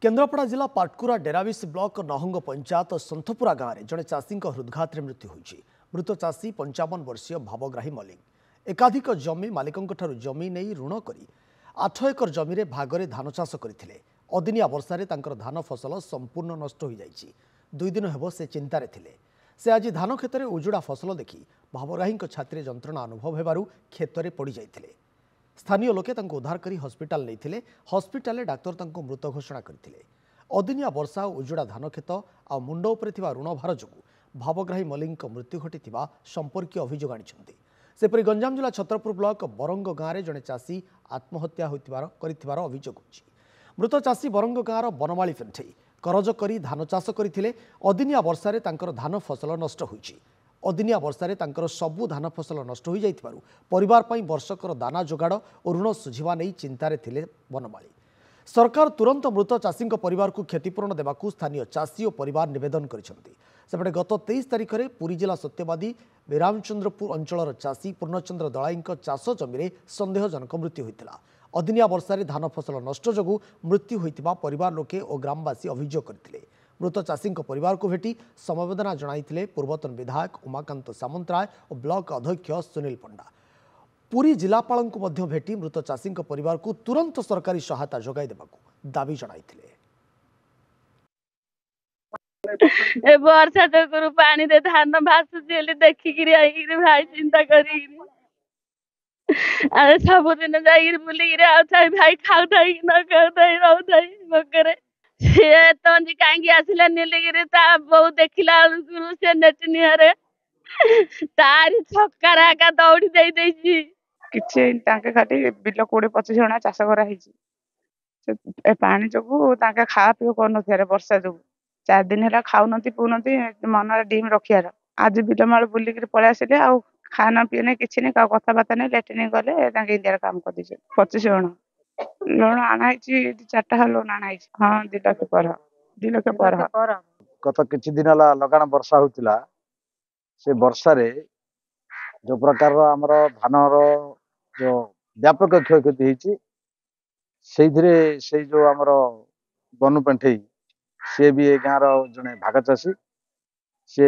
केन्द्रापड़ा जिला पाटकुरा डेराविस ब्लॉक नहंग पंचायत सन्थपुरा गाँव में जड़े चाषी हृदघात मृत्यु होती। मृत चाषी 55 वर्षीय भावग्राही मल्लिक एकाधिक जमी मालिकों जमी नहीं ऋण कर 8 एकर जमी भागरे धान चाष करते। अदिनिया वर्षार धान फसल संपूर्ण नष्ट हो जाइए। 2 दिन हेब से चिंतार थे। से आज धान क्षेत्र में उजुड़ा फसल देखि भावग्राही छाती जंत्रणा अनुभव होबारु क्षेत्र पड़ जाते। स्थानीय लोके उद्धार कर हस्पिटाल नहीं। हस्पिटाल डाक्तर मृत घोषणा करते। अदिनिया वर्षा और उजुड़ा धान खेत आ मुंड उपर ऋण भार जो भावग्राही मल्लिक मृत्यु घटी संपर्क अभियोग आनी। सेपरी गंजाम जिला छतरपुर ब्लॉक बरंग गाँव में जड़े चाषी आत्महत्या कर अभियोग होती। मृत चाषी बरंग गाँव बनमाली पेंठे करज कर धान चाष करते। अदिनिया वर्षार धान फसल नष्ट होती। अदिनिया वर्षार सबू धान फसल नष्ट हो जाइथिबारु परिवार पई वर्षकर दाना जोगाड़ और ऋण सुझिबा नहीं चिंतार थिले बनमाली। सरकार तुरंत मृत चाषी परिवार को क्षतिपूरण देवाकू स्थानीय चाषी और परिवार निवेदन करिसेंति। सेपटे गत 23 तारिख में पुरी जिला सत्यवादी विरामचंद्रपुर अंचल चाषी पूर्णचंद्र दलाई चाष जमी सन्देहजनक मृत्यु होता। अदिनिया वर्षार धान फसल नष्ट जोगु मृत्यु होइतिबा परिवार लोके और ग्रामवासी अभियोग करथिले। मृत चाषी परिवार को भेटी समवेदना जणाइथिले पूर्वतन विधायक उमाकांत सामंतराय और ब्लॉक अध्यक्ष सुनील पंडा। पुरी जिलापाल को मध्य भेटी मृत चाषी परिवार को तुरंत सरकारी सहायता जोगाई देबाकू दाबी जणाइथिले। वर्षा जो पानी दे धान भासुची देखिकी भाई चिंता करी सबुदिन जाइए बुलिक भाई खाऊ न खाऊ रोई बकरे सी तंजी कहीं आसिले नीलगिरी बहु देखला से नेटनिहरे तारी छक्का एका दौड़ी दे कि खाली बिल 20-25 जणा चाष कर पानी जो खा पी कर वर्षा जो 4 दिन है खाऊन पीऊन मन डीम रखियार आज बिलमाल बुलिक पलि आसिले आ खाना पीने किसी नहीं कथबार्ता नहीं लैट्रिन गले इंडिया काम कर 25 जण लोन आनाई 4टा लोन आनाई। हाँ 2 लाख पर 2 लाख पर गत किछि दिन लगाण वर्षा होतिला से वर्षारे जो प्रकार आमर धानर जो व्यापक क्षयक्षति होती से जो आमर बनू पेंठे सी भी ए गाँव जड़े भाग चाषी सी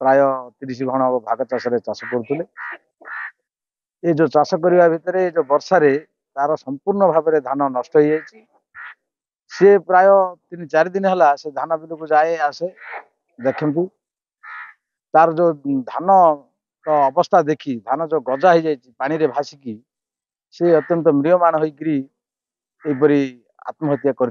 प्राय 30 घण भाग चाष चाष करुले। ये जो चाष करने भितर जो वर्षारे तार संपूर्ण भाव में धान नष्ट हो जाए। सी प्राय 3-4 दिन है से धान बिल को जाए आसे देखती तार जो धान अवस्था देखी धान जो गजा हो जाए पानी रे भासिकी से अत्यंत म्रियमाण होकर आत्महत्या कर।